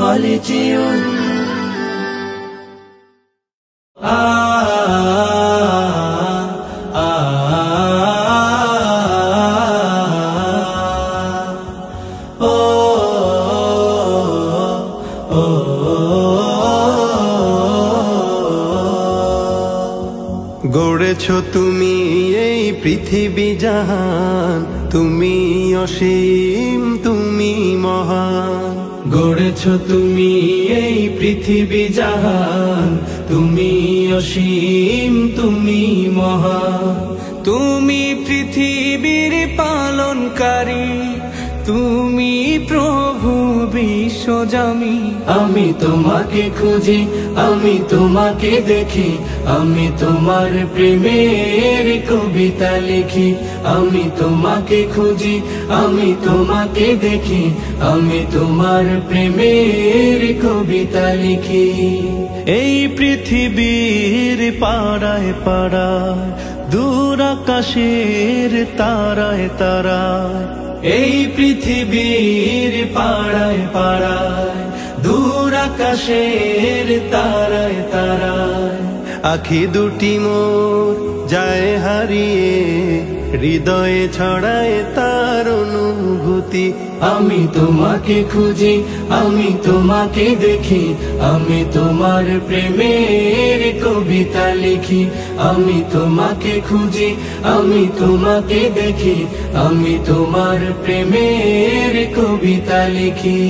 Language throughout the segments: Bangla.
কলেজিয়ন। গড়েছো তুমি এই পৃথিবী জাহান, তুমি অসীম তুমি মহান। গড়েছো তুমি এই পৃথিবী জাহান, তুমি অসীম তুমি মহান। তুমি পৃথিবীর পালনকারী, তুমি প্রভু বিশ্বজামি। আমি তোমাকে খুঁজি, আমি তোমাকে দেখি, আমি তোমার প্রেমের কবিতা লিখি। আমি তোমাকে খুঁজি, আমি তোমাকে দেখি, আমি তোমার প্রেমের কবিতা লিখি। এই পৃথিবীর পাড়ায় পাড়ায়, দূর আকাশের তারায় তারায়। এই পৃথিবীর পাড়ায় পাড়ায়, দূর আকাশের তারায় তারায়। আখি দুটি মোর যায় হারিয়ে, হৃদয়ে ছড়ায় তার অনুভূতি। আমি তোমাকে খুঁজি, আমি তোমাকে দেখি, আমি তোমার প্রেমের কবিতা লিখি। আমি তোমাকে খুঁজি, আমি তোমাকে দেখি, আমি তোমার প্রেমের কবিতা লিখি।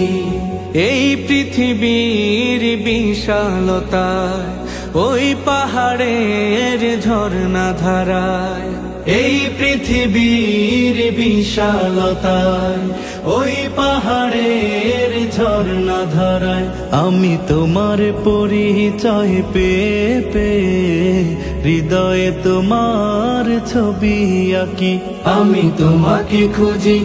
এই পৃথিবীর বিশালতায়, ওই পাহাড়ের ঝর্ণা ধারায়। এই পৃথিবীর বিশালতায়, ওই পাহাড়ের ঝর্ণা ধারায়। আমি তোমার পরিচয় পেয়ে পেয়ে, হৃদয়ে তোমার ছবি আঁকি। আমি তোমাকে খুঁজি।